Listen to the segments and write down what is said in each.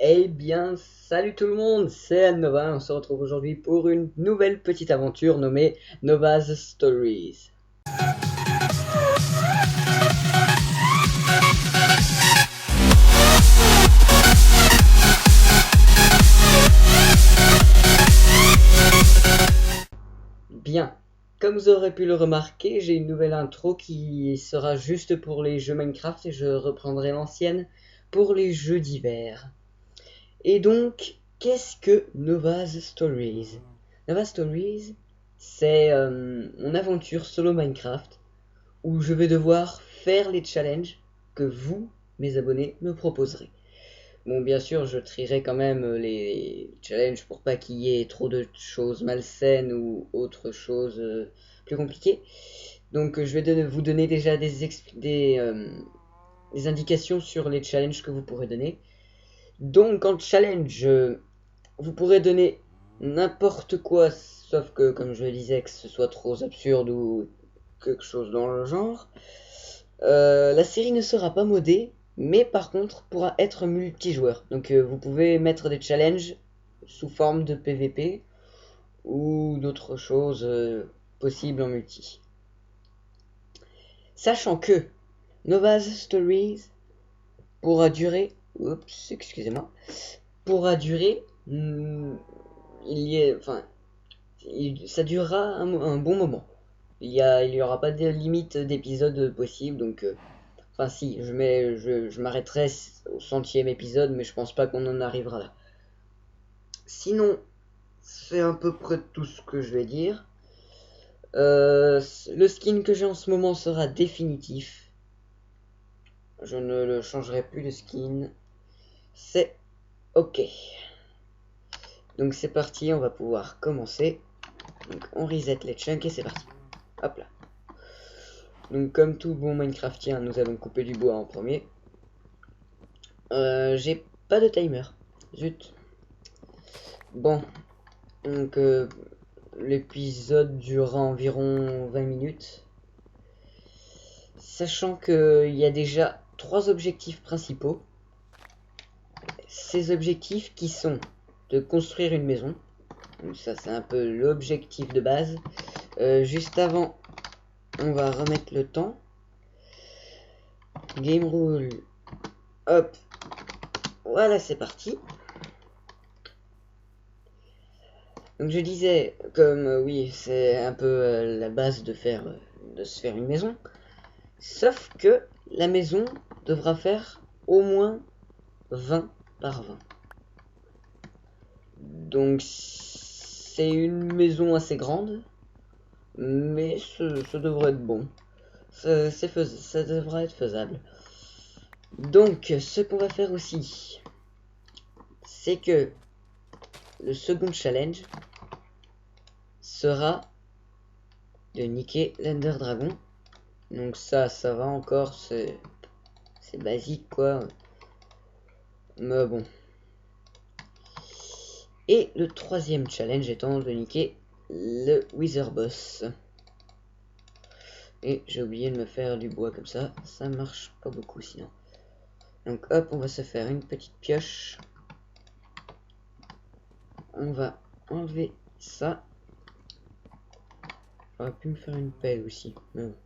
Eh bien, salut tout le monde, c'est Annova, on se retrouve aujourd'hui pour une nouvelle petite aventure nommée Nova's Stories. Bien, comme vous aurez pu le remarquer, j'ai une nouvelle intro qui sera juste pour les jeux Minecraft et je reprendrai l'ancienne pour les jeux d'hiver. Et donc, qu'est-ce que Nova's Stories? Nova's Stories, c'est mon aventure solo Minecraft où je vais devoir faire les challenges que vous, mes abonnés, me proposerez. Bon, bien sûr, je trierai quand même les challenges pour pas qu'il y ait trop de choses malsaines ou autre chose plus compliquées. Donc, je vais vous donner déjà des indications sur les challenges que vous pourrez donner. Donc, en challenge, vous pourrez donner n'importe quoi, sauf que, comme je le disais, que ce soit trop absurde ou quelque chose dans le genre. La série ne sera pas modée, mais par contre pourra être multijoueur. Donc vous pouvez mettre des challenges sous forme de PVP ou d'autres choses possibles en multi. Sachant que Nova's Stories pourra durer, pourra durer, ça durera un bon moment. Il y aura pas de limite d'épisodes possibles, donc enfin si, je m'arrêterai au 100e épisode, mais je pense pas qu'on en arrivera là. Sinon, c'est à peu près tout ce que je vais dire. Le skin que j'ai en ce moment sera définitif. Je ne le changerai plus de skin. C'est ok. Donc c'est parti, on va pouvoir commencer. Donc on reset les chunks et c'est parti. Hop là. Donc comme tout bon Minecraftien, nous allons couper du bois en premier. J'ai pas de timer. Zut. Bon. Donc l'épisode durera environ 20 minutes. Sachant qu'il y a déjà 3 objectifs principaux. Ces objectifs qui sont de construire une maison. Donc ça c'est un peu l'objectif de base. Juste avant, on va remettre le temps. Game rule. Hop. Voilà, c'est parti. Donc je disais, comme oui, c'est un peu la base de se faire une maison. Sauf que la maison devra faire au moins 20 par 20. Donc c'est une maison assez grande, mais ça devrait être bon. Ça devrait être faisable. Donc ce qu'on va faire aussi, c'est que le second challenge sera de niquer l'Ender Dragon. Donc ça va encore, c'est basique quoi. Mais bon. Et le troisième challenge étant de niquer le Wither Boss. Et j'ai oublié de me faire du bois comme ça marche pas beaucoup sinon. Donc hop, on va se faire une petite pioche. On va enlever ça. J'aurais pu me faire une pelle aussi. Mais bon.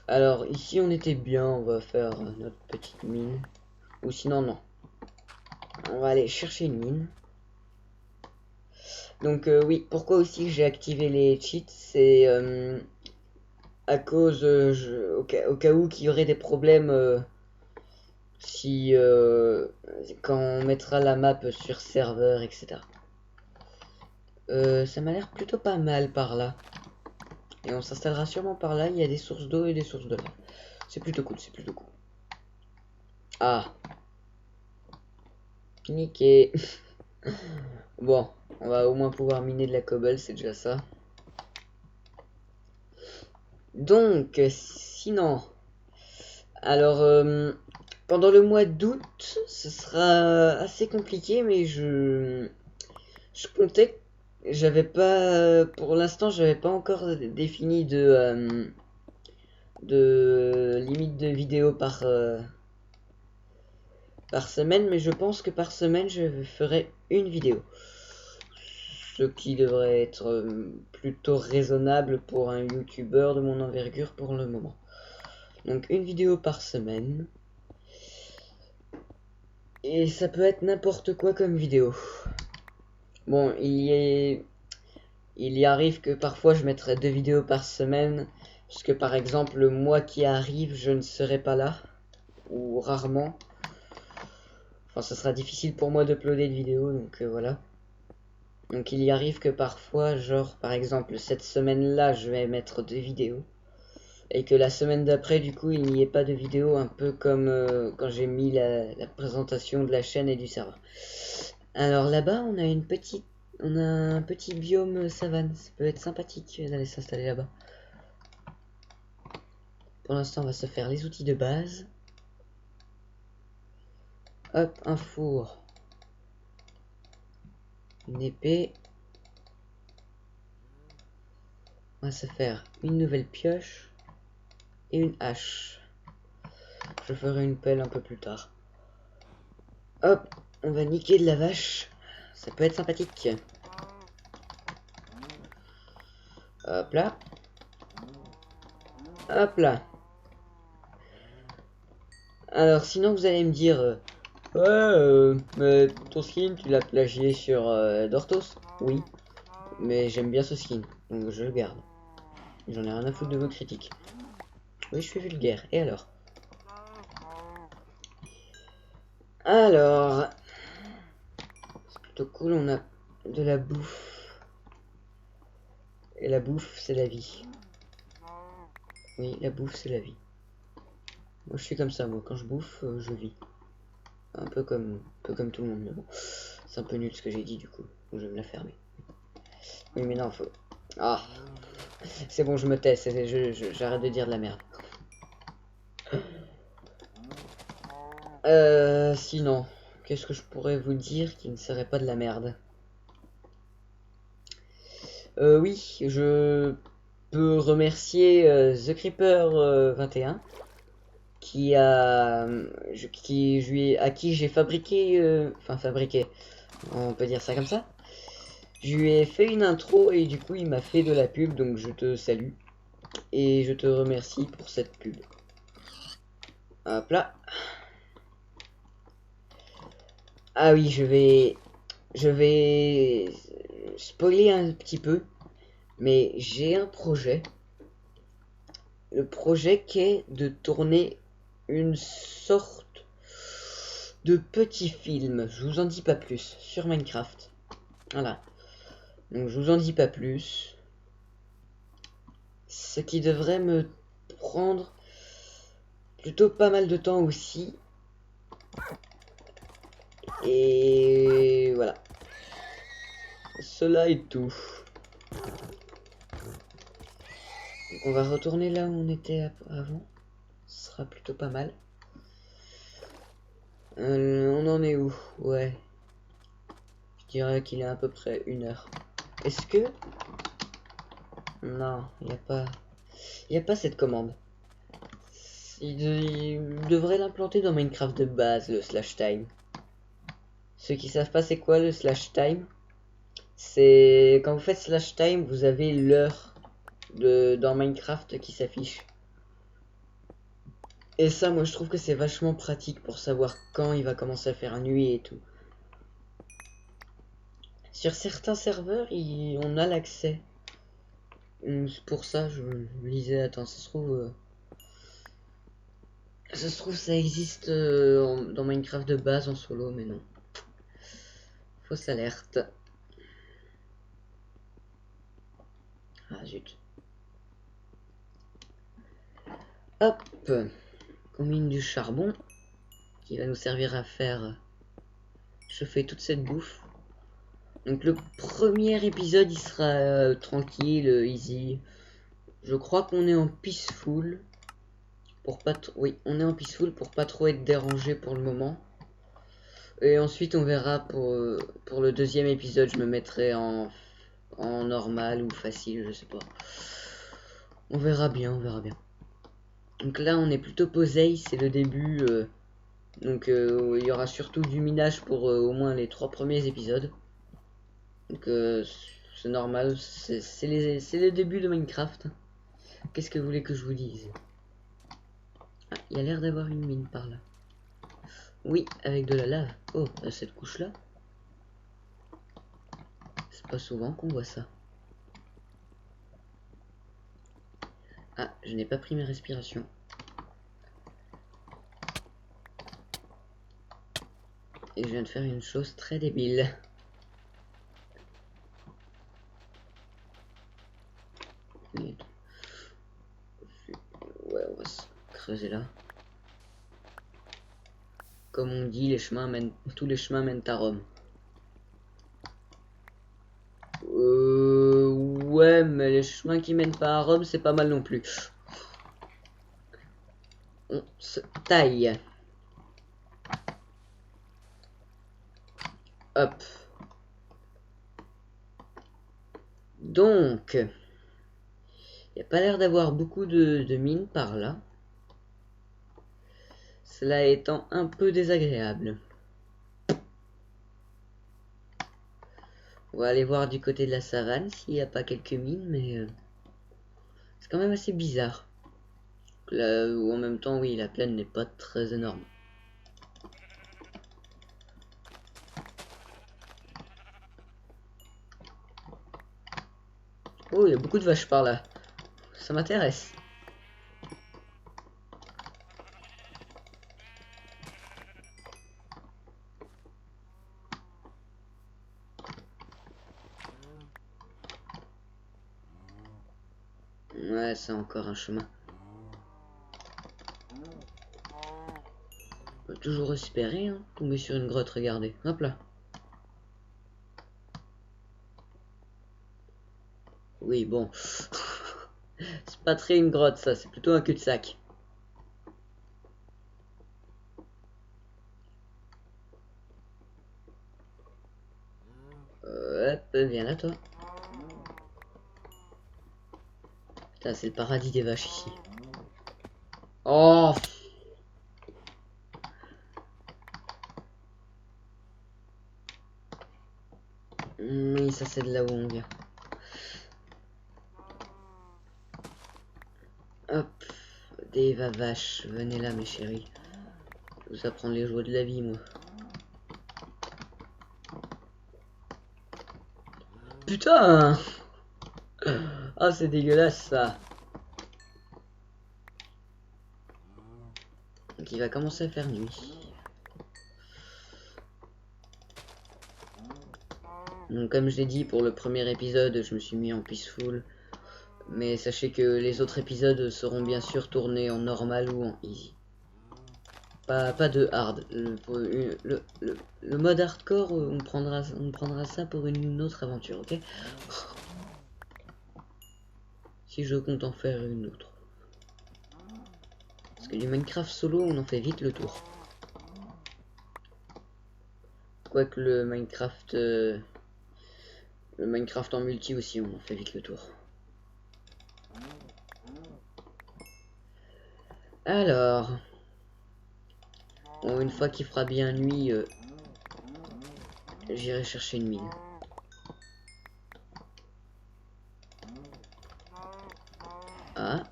Alors ici on était bien, on va faire notre petite mine. Ou sinon non. On va aller chercher une mine. Donc oui, pourquoi aussi j'ai activé les cheats, c'est à cause, au cas où qu'il y aurait des problèmes si quand on mettra la map sur serveur, etc. Ça m'a l'air plutôt pas mal par là. Et on s'installera sûrement par là, il y a des sources d'eau et des sources de lave. C'est plutôt cool, c'est plutôt cool. Ah. Niqué. Bon, on va au moins pouvoir miner de la cobble, c'est déjà ça. Donc, sinon, alors, pendant le mois d'août, ce sera assez compliqué, mais je comptais, pour l'instant, j'avais pas encore défini de limite de vidéo par par semaine, mais je pense que par semaine je ferai une vidéo. Ce qui devrait être plutôt raisonnable pour un youtubeur de mon envergure pour le moment. Donc une vidéo par semaine. Et ça peut être n'importe quoi comme vidéo. Bon, il y arrive que parfois je mettrai 2 vidéos par semaine. Puisque par exemple le mois qui arrive je ne serai pas là. Ou rarement. Enfin ce sera difficile pour moi d'uploader de vidéos, donc voilà. Donc il y arrive que parfois, genre par exemple cette semaine-là, je vais mettre 2 vidéos. Et que la semaine d'après, du coup, il n'y ait pas de vidéo, un peu comme quand j'ai mis la présentation de la chaîne et du serveur. Alors là-bas, on a un petit biome savane. Ça peut être sympathique d'aller s'installer là-bas. Pour l'instant, on va se faire les outils de base. Hop, un four. Une épée. On va se faire une nouvelle pioche. Et une hache. Je ferai une pelle un peu plus tard. Hop, on va niquer de la vache. Ça peut être sympathique. Hop là. Hop là. Alors sinon vous allez me dire... ouais, mais ton skin tu l'as plagié sur Dortos? Oui. Mais j'aime bien ce skin. Donc je le garde. J'en ai rien à foutre de vos critiques. Oui, je suis vulgaire. Et alors? Alors... c'est plutôt cool, on a de la bouffe. Et la bouffe, c'est la vie. Oui, la bouffe, c'est la vie. Moi, je suis comme ça, moi. Quand je bouffe, je vis. Un peu comme tout le monde, mais bon. C'est un peu nul ce que j'ai dit, du coup. Donc, je vais me la fermer. Oui, mais non, faut... Ah, c'est bon, je me tais. J'arrête de dire de la merde. Sinon, qu'est-ce que je pourrais vous dire qui ne serait pas de la merde? Oui, je peux remercier The Creeper 21 à qui j'ai fabriqué, enfin fabriqué, on peut dire ça comme ça. Je lui ai fait une intro et du coup il m'a fait de la pub, donc je te salue et je te remercie pour cette pub. Hop là. Ah oui, je vais spoiler un petit peu, mais j'ai un projet. Le projet qui est de tourner une sorte de petit film. Je vous en dis pas plus sur Minecraft. Voilà. Donc je vous en dis pas plus. Ce qui devrait me prendre plutôt pas mal de temps aussi. Et voilà. Cela est tout. Donc on va retourner là où on était avant. Ce sera plutôt pas mal. On en est où? Ouais. Je dirais qu'il est à peu près 1 heure. Est-ce que... Non, il n'y a pas cette commande. Il devrait l'implanter dans Minecraft de base, le slash time. Ceux qui savent pas c'est quoi le slash time, c'est quand vous faites slash time, vous avez l'heure dans Minecraft qui s'affiche. Et ça, moi je trouve que c'est vachement pratique pour savoir quand il va commencer à faire nuit et tout. Sur certains serveurs, on a l'accès. Pour ça, je lisais, attends, ça se trouve... ça existe dans Minecraft de base en solo, mais non. Fausse alerte. Ah zut. Hop. On mine du charbon qui va nous servir à faire chauffer toute cette bouffe. Donc le premier épisode il sera tranquille, easy. Je crois qu'on est en peaceful. Pour pas oui, on est en peaceful pour pas trop être dérangé pour le moment. Et ensuite on verra pour le deuxième épisode, je me mettrai en normal ou facile, je sais pas. On verra bien, on verra bien. Donc là on est plutôt posé, c'est le début Donc il y aura surtout du minage pour au moins les 3 premiers épisodes. Donc c'est normal, c'est le début de Minecraft. Qu'est-ce que vous voulez que je vous dise? Ah, il y a l'air d'avoir une mine par là. Oui, avec de la lave. Oh, cette couche-là. C'est pas souvent qu'on voit ça. Ah, je n'ai pas pris mes respirations. Et je viens de faire une chose très débile. Ouais, on va se creuser là. Comme on dit, tous les chemins mènent à Rome. Ouais, mais les chemins qui mènent pas à Rome, c'est pas mal non plus. On se taille. Hop. Donc, il n'y a pas l'air d'avoir beaucoup de mines par là. Cela étant un peu désagréable. On va aller voir du côté de la savane s'il n'y a pas quelques mines, mais c'est quand même assez bizarre. Là où en même temps, oui, la plaine n'est pas très énorme. Oh, il y a beaucoup de vaches par là. Ça m'intéresse. Ouais, c'est encore un chemin. On peut toujours espérer, hein, tomber sur une grotte, regardez. Hop là. Oui, bon. C'est pas très une grotte, ça. C'est plutôt un cul-de-sac. Hop, viens là, toi. Putain, c'est le paradis des vaches ici. Oh! Oui, ça c'est de là où on vient. Hop, des vaches, venez là mes chéris. Je vais vous apprendre les joies de la vie, moi. Putain! Ah, c'est dégueulasse ça. Donc il va commencer à faire nuit. Donc comme je l'ai dit pour le premier épisode, je me suis mis en peaceful. Mais sachez que les autres épisodes seront bien sûr tournés en normal ou en easy. Pas de hard. Le mode hardcore, on prendra ça pour une autre aventure, ok? Si je compte en faire une autre. Parce que du Minecraft solo, on en fait vite le tour. Quoique le Minecraft en multi aussi, on en fait vite le tour. Alors, bon, une fois qu'il fera bien nuit, j'irai chercher une mine. Ah,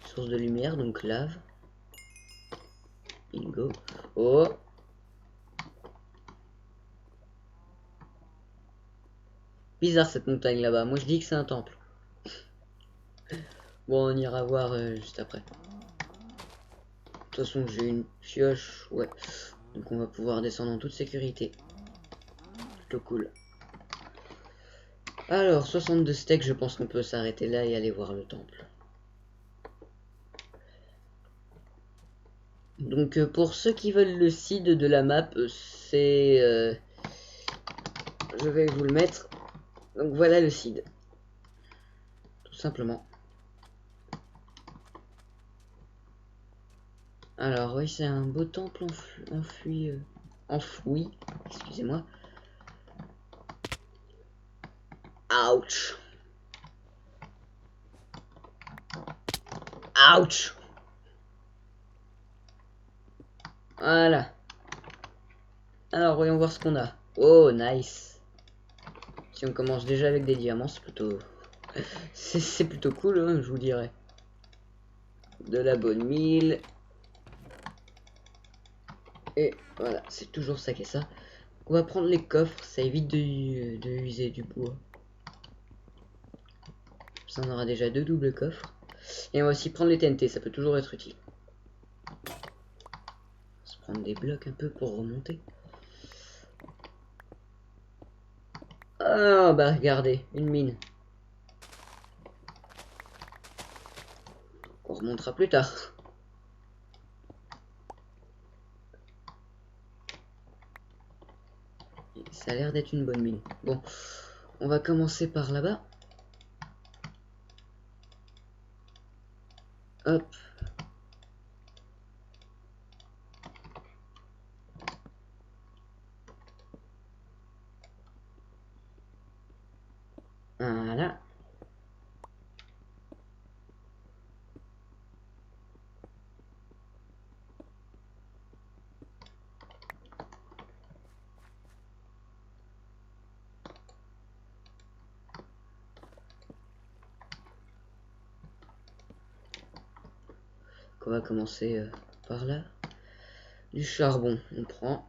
source de lumière, donc lave. Bingo. Oh, bizarre cette montagne là-bas. Moi je dis que c'est un temple. Bon, on ira voir juste après. De toute façon, j'ai une pioche, ouais. Donc on va pouvoir descendre en toute sécurité. Plutôt cool. Alors, 62 steaks, je pense qu'on peut s'arrêter là et aller voir le temple. Donc pour ceux qui veulent le seed de la map, c'est... je vais vous le mettre. Donc voilà le seed. Tout simplement. Alors oui, c'est un beau temple enfoui. Excusez-moi. Ouch. Ouch. Voilà. Alors, voyons voir ce qu'on a. Oh, nice. Si on commence déjà avec des diamants, c'est plutôt... c'est plutôt cool, hein, je vous dirais. De la bonne mille. Et voilà, c'est toujours ça qu'est ça. On va prendre les coffres, ça évite de user du bois. Ça on aura déjà 2 doubles coffres. Et on va aussi prendre les TNT, ça peut toujours être utile. On va se prendre des blocs un peu pour remonter. Ah bah regardez, une mine. On remontera plus tard. Ça a l'air d'être une bonne mine. Bon, on va commencer par là-bas. Hop. Voilà. On va commencer par là. Du charbon, on prend.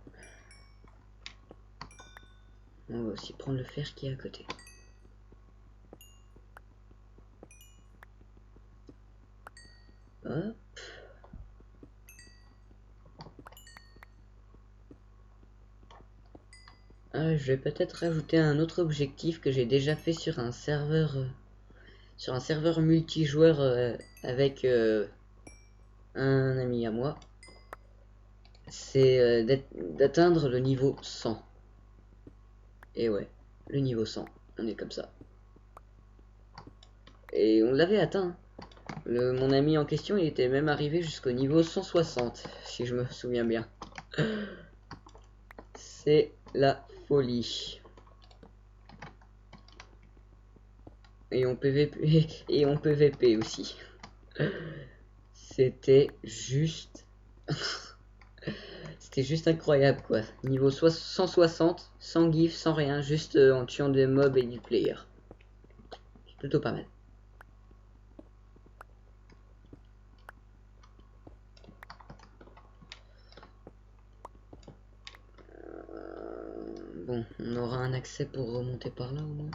On va aussi prendre le fer qui est à côté. Hop. Je vais peut-être rajouter un autre objectif que j'ai déjà fait sur un serveur multijoueur avec un ami à moi. C'est d'atteindre le niveau 100. Et ouais, le niveau 100, on est comme ça. Et on l'avait atteint. Mon ami en question, il était même arrivé jusqu'au niveau 160, si je me souviens bien. C'est la folie. Et on PVP, et on PVP aussi. C'était juste... C'était juste incroyable quoi. Niveau 160, sans gif, sans rien, juste en tuant des mobs et du player. C'est plutôt pas mal. Bon, on aura un accès pour remonter par là au moins.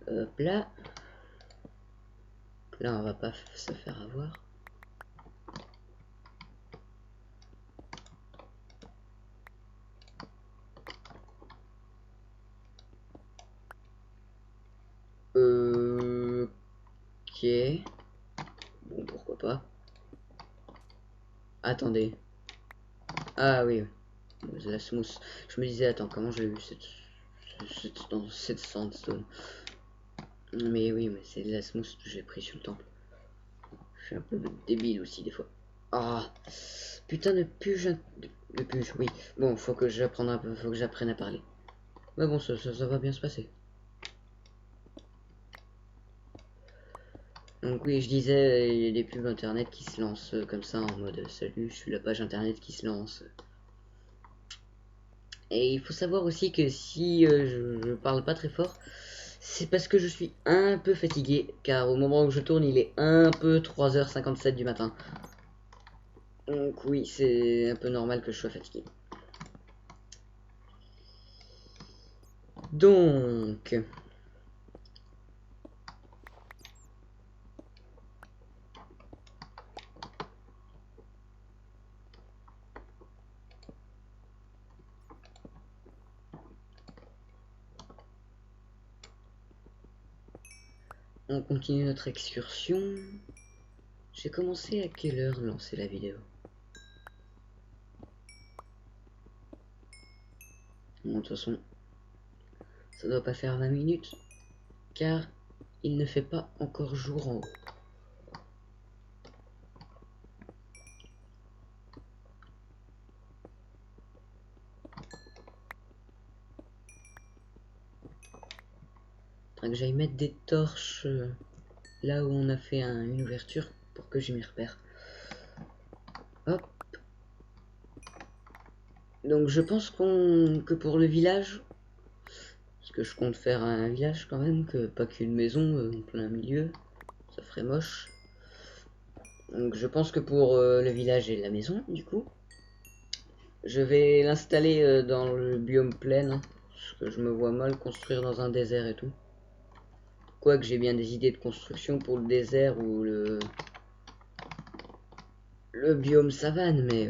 Hop là. Là, on va pas se faire avoir. Ok. Bon, pourquoi pas. Attendez. Ah oui, oui. La smooth. Je me disais, attends, comment j'ai eu cette sandstone. Mais oui, mais c'est de la smooth que j'ai pris sur le temple. Je suis un peu débile aussi des fois. Ah, putain de puge, de puge, oui. Bon, faut que j'apprenne un peu, faut que j'apprenne à parler. Mais bon, ça va bien se passer. Donc oui, je disais, il y a des pubs internet qui se lancent comme ça en mode salut, je suis la page internet qui se lance. Et il faut savoir aussi que si je parle pas très fort, c'est parce que je suis un peu fatigué, car au moment où je tourne, il est un peu 3h57 du matin. Donc oui, c'est un peu normal que je sois fatigué. Donc... On continue notre excursion. J'ai commencé à quelle heure lancer la vidéo? Bon, de toute façon, Ça doit pas faire 20 minutes, car il ne fait pas encore jour en haut. Faudrait que j'aille mettre des torches là où on a fait une ouverture pour que je m'y repère. Hop. Donc je pense que pour le village, parce que je compte faire un village quand même, que pas qu'une maison en plein milieu, ça ferait moche. Donc je pense que pour le village et la maison, du coup, je vais l'installer dans le biome plaine, hein, parce que je me vois mal construire dans un désert et tout. Quoique j'ai bien des idées de construction pour le désert ou le biome savane, mais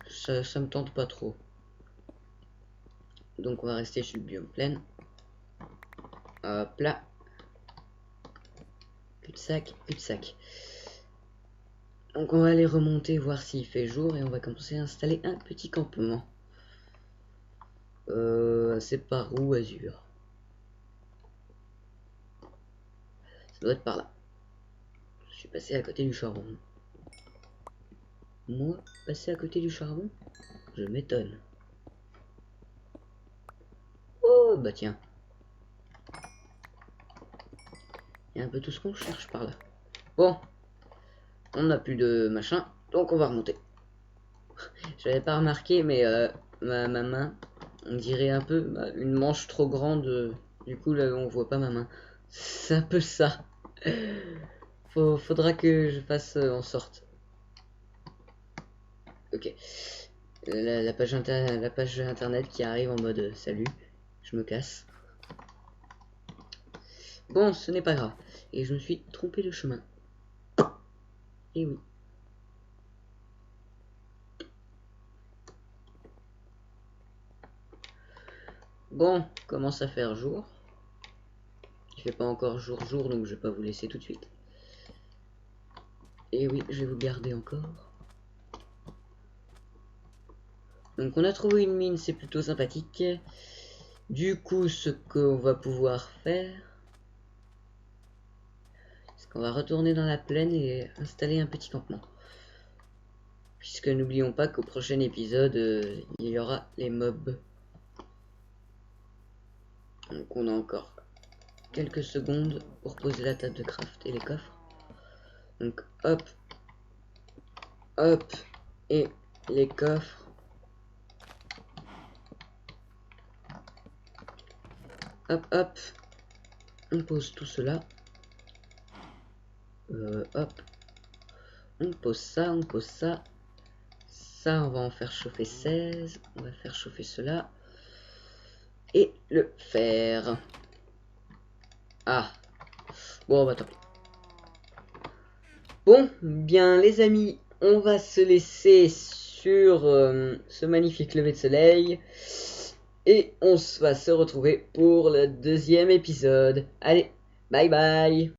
ça me tente pas trop. Donc on va rester sur le biome plaine. Hop là. Cul-de-sac, cul-de-sac. Donc on va aller remonter, voir s'il fait jour, et on va commencer à installer un petit campement. C'est par où, Azur? Ça doit être par là. Je suis passé à côté du charbon. Moi, passer à côté du charbon? Je m'étonne. Oh, bah tiens. Il y a un peu tout ce qu'on cherche par là. Bon, on n'a plus de machin, donc on va remonter. J'avais pas remarqué, mais ma main, on dirait un peu une manche trop grande. Du coup, là, on voit pas ma main. C'est un peu ça. Faudra que je fasse en sorte. Ok. La page internet qui arrive en mode salut, je me casse. Bon, ce n'est pas grave. Et je me suis trompé de chemin. Et oui. Bon, commence à faire jour. Il fait pas encore jour, donc je vais pas vous laisser tout de suite. Et oui, je vais vous garder encore. Donc on a trouvé une mine, c'est plutôt sympathique. Du coup, ce qu'on va pouvoir faire, c'est qu'on va retourner dans la plaine et installer un petit campement. Puisque n'oublions pas qu'au prochain épisode, il y aura les mobs. Donc on a encore quelques secondes pour poser la table de craft et les coffres. Donc hop, hop, et les coffres. Hop, hop, on pose tout cela. Hop, on pose ça, on pose ça. Ça, on va en faire chauffer 16. On va faire chauffer cela. Et le fer. Ah. Bon, bah tant pis. Bon, bien les amis, on va se laisser sur ce magnifique lever de soleil. Et on va se retrouver pour le deuxième épisode. Allez, bye bye.